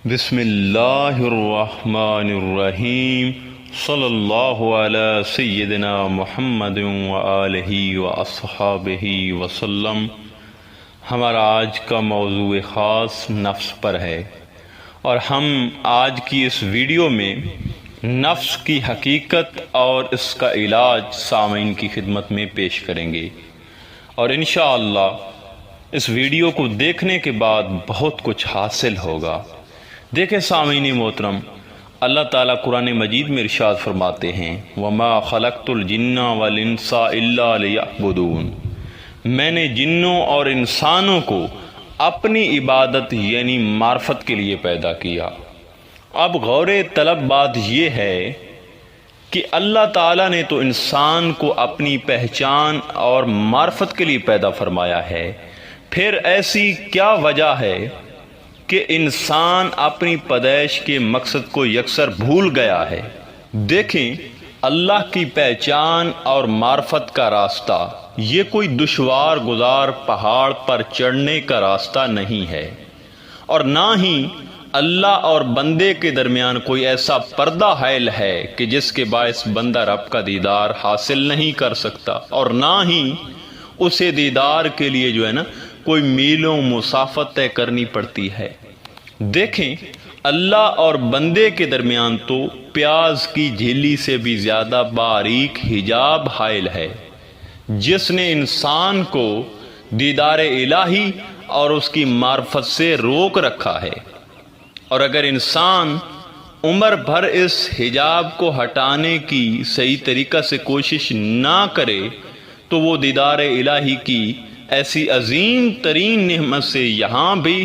بسم اللہ الرحمن الرحیم صلی اللہ علی سیدنا محمد وآلہ واصحابہ وسلم۔ ہمارا آج کا موضوع خاص نفس پر ہے، اور ہم آج کی اس ویڈیو میں نفس کی حقیقت اور اس کا علاج سامعین کی خدمت میں پیش کریں گے، اور انشاءاللہ اس ویڈیو کو دیکھنے کے بعد بہت کچھ حاصل ہوگا۔ دیکھیں سامعین محترم، اللہ تعالیٰ قرآن مجید میں ارشاد فرماتے ہیں وَمَا خَلَقْتُ الْجِنَّ وَالْإِنسَ إِلَّا لِيَعْبُدُونَ، میں نے جنوں اور انسانوں کو اپنی عبادت یعنی معرفت کے لیے پیدا کیا۔ اب غور طلب بات یہ ہے کہ اللہ تعالیٰ نے تو انسان کو اپنی پہچان اور معرفت کے لیے پیدا فرمایا ہے، پھر ایسی کیا وجہ ہے کہ انسان اپنی پیدائش کے مقصد کو یکسر بھول گیا ہے؟ دیکھیں، اللہ کی پہچان اور معرفت کا راستہ یہ کوئی دشوار گزار پہاڑ پر چڑھنے کا راستہ نہیں ہے، اور نہ ہی اللہ اور بندے کے درمیان کوئی ایسا پردہ حائل ہے کہ جس کے باعث بندہ رب کا دیدار حاصل نہیں کر سکتا، اور نہ ہی اسے دیدار کے لیے کوئی میلوں مسافت طے کرنی پڑتی ہے۔ دیکھیں، اللہ اور بندے کے درمیان تو پیاز کی جھلی سے بھی زیادہ باریک حجاب حائل ہے، جس نے انسان کو دیدار الہی اور اس کی معرفت سے روک رکھا ہے، اور اگر انسان عمر بھر اس حجاب کو ہٹانے کی صحیح طریقہ سے کوشش نہ کرے تو وہ دیدار الہی کی ایسی عظیم ترین نعمت سے یہاں بھی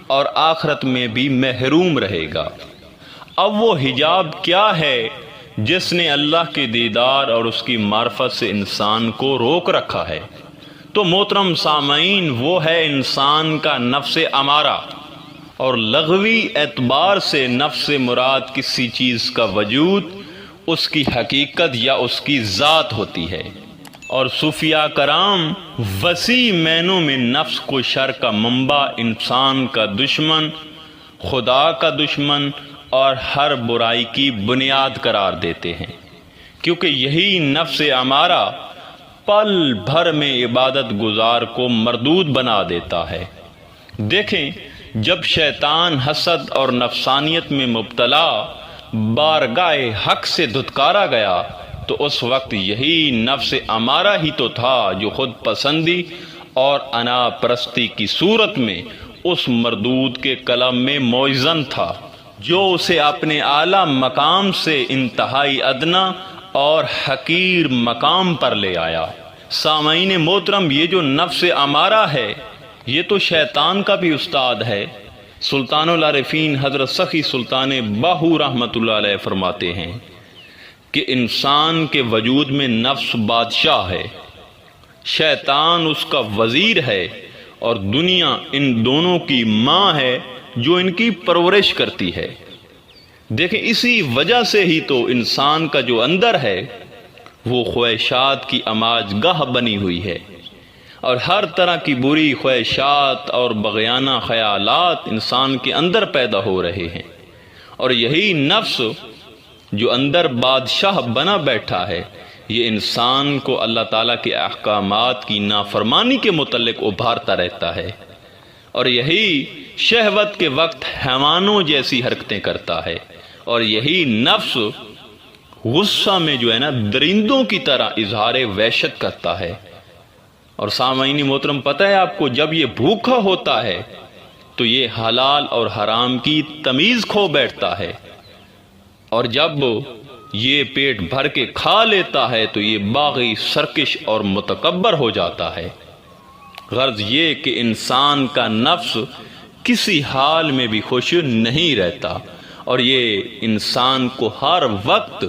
اور آخرت میں بھی محروم رہے گا۔ اب وہ حجاب کیا ہے جس نے اللہ کے دیدار اور اس کی معرفت سے انسان کو روک رکھا ہے؟ تو محترم سامعین، وہ ہے انسان کا نفس امارہ، اور لغوی اعتبار سے نفس سے مراد کسی چیز کا وجود، اس کی حقیقت یا اس کی ذات ہوتی ہے، اور صوفیاء کرام وسیع معنوں میں نفس کو شر کا منبع، انسان کا دشمن، خدا کا دشمن اور ہر برائی کی بنیاد قرار دیتے ہیں، کیونکہ یہی نفس امارہ پل بھر میں عبادت گزار کو مردود بنا دیتا ہے۔ دیکھیں، جب شیطان حسد اور نفسانیت میں مبتلا بارگاہ حق سے دھتکارا گیا تو اس وقت یہی نفس امارہ ہی تو تھا جو خود پسندی اور انا پرستی کی صورت میں اس مردود کے قلم میں معزن تھا، جو اسے اپنے اعلیٰ مقام سے انتہائی ادنا اور حقیر مقام پر لے آیا۔ سامعین محترم، یہ جو نفس امارہ ہے یہ تو شیطان کا بھی استاد ہے۔ سلطان العارفین حضرت سخی سلطان باہو رحمۃ اللہ علیہ فرماتے ہیں کہ انسان کے وجود میں نفس بادشاہ ہے، شیطان اس کا وزیر ہے، اور دنیا ان دونوں کی ماں ہے جو ان کی پرورش کرتی ہے۔ دیکھیں، اسی وجہ سے ہی تو انسان کا جو اندر ہے وہ خواہشات کی اماج گاہ بنی ہوئی ہے، اور ہر طرح کی بری خواہشات اور بغیانہ خیالات انسان کے اندر پیدا ہو رہے ہیں، اور یہی نفس جو اندر بادشاہ بنا بیٹھا ہے یہ انسان کو اللہ تعالیٰ کے احکامات کی نافرمانی کے متعلق ابھارتا رہتا ہے، اور یہی شہوت کے وقت حیوانوں جیسی حرکتیں کرتا ہے، اور یہی نفس غصہ میں درندوں کی طرح اظہار وحشت کرتا ہے۔ اور سامعین محترم، پتہ ہے آپ کو، جب یہ بھوکا ہوتا ہے تو یہ حلال اور حرام کی تمیز کھو بیٹھتا ہے، اور جب یہ پیٹ بھر کے کھا لیتا ہے تو یہ باغی، سرکش اور متکبر ہو جاتا ہے۔ غرض یہ کہ انسان کا نفس کسی حال میں بھی خوش نہیں رہتا، اور یہ انسان کو ہر وقت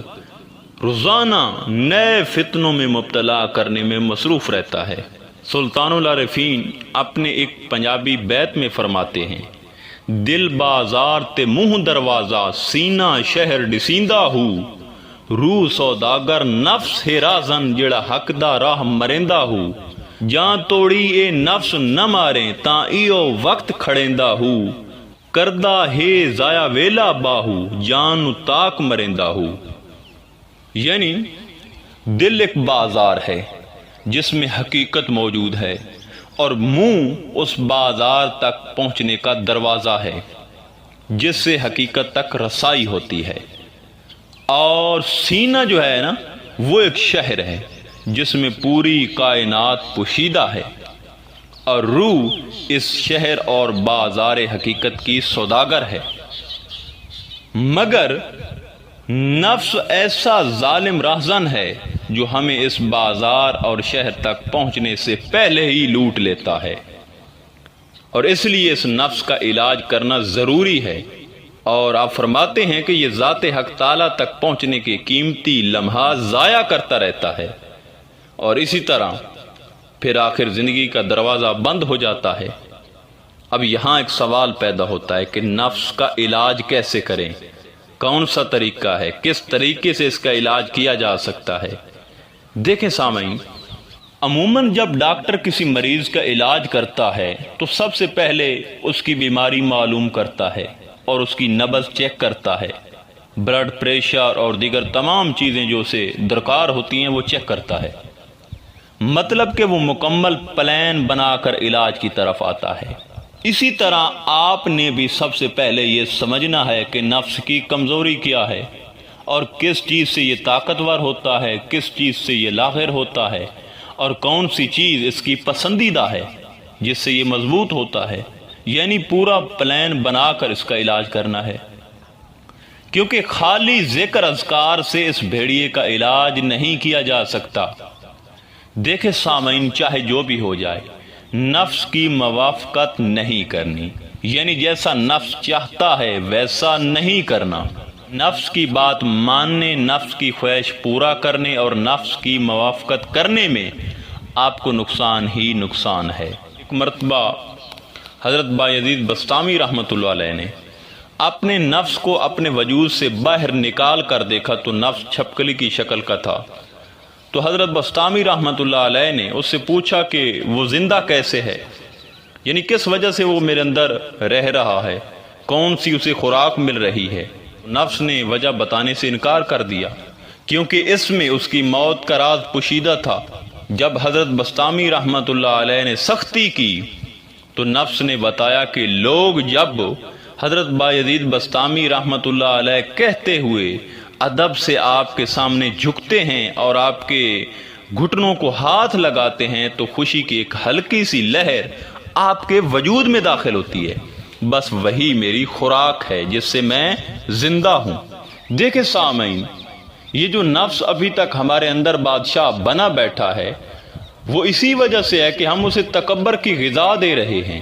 روزانہ نئے فتنوں میں مبتلا کرنے میں مصروف رہتا ہے۔ سلطان العارفین اپنے ایک پنجابی بیت میں فرماتے ہیں دل بازار تے منہ دروازہ، سینہ شہر ڈسیندہ ہو، روح سوداگر نفس ہے رازن جڑا حق دا راہ مرندہ ہو، جان توڑی اے نفس نہ ماریں تاں ایو وقت کھڑیندہ ہو، کردہ ہے ضائع ویلا باہو جان تاک مرندہ ہو، یعنی دل ایک بازار ہے جس میں حقیقت موجود ہے اور منہ اس بازار تک پہنچنے کا دروازہ ہے جس سے حقیقت تک رسائی ہوتی ہے، اور سینہ جو ہے نا وہ ایک شہر ہے جس میں پوری کائنات پوشیدہ ہے، اور روح اس شہر اور بازار حقیقت کی سوداگر ہے۔ مگر نفس ایسا ظالم راہزن ہے جو ہمیں اس بازار اور شہر تک پہنچنے سے پہلے ہی لوٹ لیتا ہے، اور اس لیے اس نفس کا علاج کرنا ضروری ہے۔ اور آپ فرماتے ہیں کہ یہ ذات حق تعالیٰ تک پہنچنے کے قیمتی لمحات ضائع کرتا رہتا ہے، اور اسی طرح پھر آخر زندگی کا دروازہ بند ہو جاتا ہے۔ اب یہاں ایک سوال پیدا ہوتا ہے کہ نفس کا علاج کیسے کریں، کون سا طریقہ ہے، کس طریقے سے اس کا علاج کیا جا سکتا ہے؟ دیکھیں سامعین، عموماً جب ڈاکٹر کسی مریض کا علاج کرتا ہے تو سب سے پہلے اس کی بیماری معلوم کرتا ہے اور اس کی نبض چیک کرتا ہے، بلڈ پریشر اور دیگر تمام چیزیں جو اسے درکار ہوتی ہیں وہ چیک کرتا ہے، مطلب کہ وہ مکمل پلان بنا کر علاج کی طرف آتا ہے۔ اسی طرح آپ نے بھی سب سے پہلے یہ سمجھنا ہے کہ نفس کی کمزوری کیا ہے اور کس چیز سے یہ طاقتور ہوتا ہے، کس چیز سے یہ لاغر ہوتا ہے، اور کون سی چیز اس کی پسندیدہ ہے جس سے یہ مضبوط ہوتا ہے، یعنی پورا پلان بنا کر اس کا علاج کرنا ہے، کیونکہ خالی ذکر اذکار سے اس بھیڑیے کا علاج نہیں کیا جا سکتا۔ دیکھیں سامعین، چاہے جو بھی ہو جائے نفس کی موافقت نہیں کرنی، یعنی جیسا نفس چاہتا ہے ویسا نہیں کرنا، نفس کی بات ماننے، نفس کی خواہش پورا کرنے اور نفس کی موافقت کرنے میں آپ کو نقصان ہی نقصان ہے۔ ایک مرتبہ حضرت بایزید بسطامی رحمۃ اللہ علیہ نے اپنے نفس کو اپنے وجود سے باہر نکال کر دیکھا تو نفس چھپکلی کی شکل کا تھا، تو حضرت بسطامی رحمۃ اللہ علیہ نے اس سے پوچھا کہ وہ زندہ کیسے ہے، یعنی کس وجہ سے وہ میرے اندر رہ رہا ہے، کون سی اسے خوراک مل رہی ہے؟ نفس نے وجہ بتانے سے انکار کر دیا، کیونکہ اس میں اس کی موت کا راز پوشیدہ تھا۔ جب حضرت بسطامی رحمۃ اللہ علیہ نے سختی کی تو نفس نے بتایا کہ لوگ جب حضرت بایزید بسطامی رحمۃ اللہ علیہ کہتے ہوئے ادب سے آپ کے سامنے جھکتے ہیں اور آپ کے گھٹنوں کو ہاتھ لگاتے ہیں تو خوشی کی ایک ہلکی سی لہر آپ کے وجود میں داخل ہوتی ہے، بس وہی میری خوراک ہے جس سے میں زندہ ہوں۔ دیکھیں سامعین، یہ جو نفس ابھی تک ہمارے اندر بادشاہ بنا بیٹھا ہے وہ اسی وجہ سے ہے کہ ہم اسے تکبر کی غذا دے رہے ہیں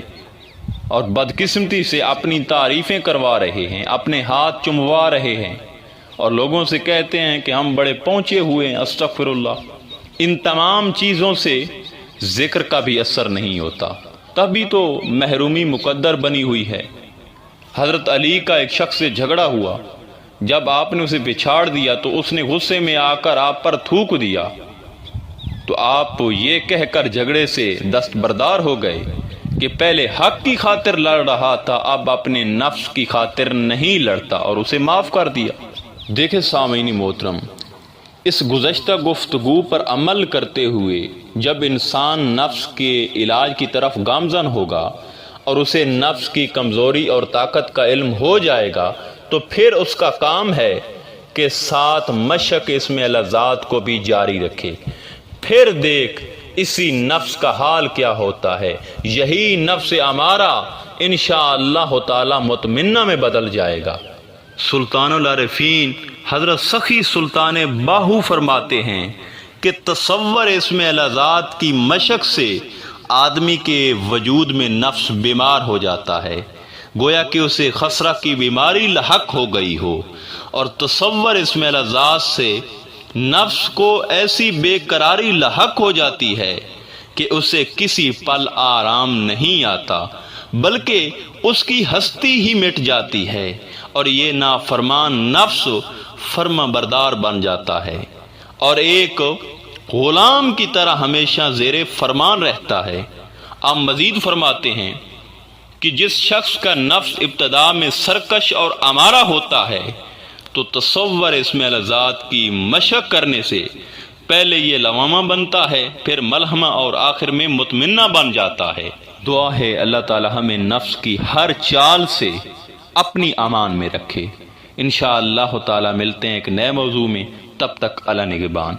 اور بدقسمتی سے اپنی تعریفیں کروا رہے ہیں، اپنے ہاتھ چموا رہے ہیں اور لوگوں سے کہتے ہیں کہ ہم بڑے پہنچے ہوئے ہیں۔ استغفر اللہ۔ ان تمام چیزوں سے ذکر کا بھی اثر نہیں ہوتا، تبھی تو محرومی مقدر بنی ہوئی ہے۔ حضرت علی کا ایک شخص سے جھگڑا ہوا، جب آپ نے اسے پچھاڑ دیا تو اس نے غصے میں آ کر آپ پر تھوک دیا، تو آپ یہ کہہ کر جھگڑے سے دستبردار ہو گئے کہ پہلے حق کی خاطر لڑ رہا تھا، اب اپنے نفس کی خاطر نہیں لڑتا، اور اسے معاف کر دیا۔ دیکھیں سامعین محترم، اس گزشتہ گفتگو پر عمل کرتے ہوئے جب انسان نفس کے علاج کی طرف گامزن ہوگا اور اسے نفس کی کمزوری اور طاقت کا علم ہو جائے گا تو پھر اس کا کام ہے کہ ساتھ مشق اس میں لذات کو بھی جاری رکھے۔ پھر دیکھ اسی نفس کا حال کیا ہوتا ہے، یہی نفس امارہ انشاءاللہ تعالی مطمئنہ میں بدل جائے گا۔ سلطان العارفین حضرت سخی سلطان باہو فرماتے ہیں کہ تصور اس میں لذات کی مشق سے آدمی کے وجود میں نفس بیمار ہو جاتا ہے، گویا کہ اسے خسرہ کی بیماری لاحق ہو گئی ہو، اور تصور اس میں لذات سے نفس کو ایسی بے قراری لاحق ہو جاتی ہے کہ اسے کسی پل آرام نہیں آتا، بلکہ اس کی ہستی ہی مٹ جاتی ہے، اور یہ نافرمان نفس فرما بردار بن جاتا ہے اور ایک غلام کی طرح ہمیشہ زیر فرمان رہتا ہے۔ آپ مزید فرماتے ہیں کہ جس شخص کا نفس ابتدا میں سرکش اور آمارہ ہوتا ہے تو تصور اسم ذات کی مشق کرنے سے پہلے یہ لوامہ بنتا ہے، پھر ملہمہ اور آخر میں مطمئنہ بن جاتا ہے۔ دعا ہے اللہ تعالی ہمیں نفس کی ہر چال سے اپنی امان میں رکھے۔ انشاءاللہ تعالی ملتے ہیں ایک نئے موضوع میں، تب تک اللہ نگہبان۔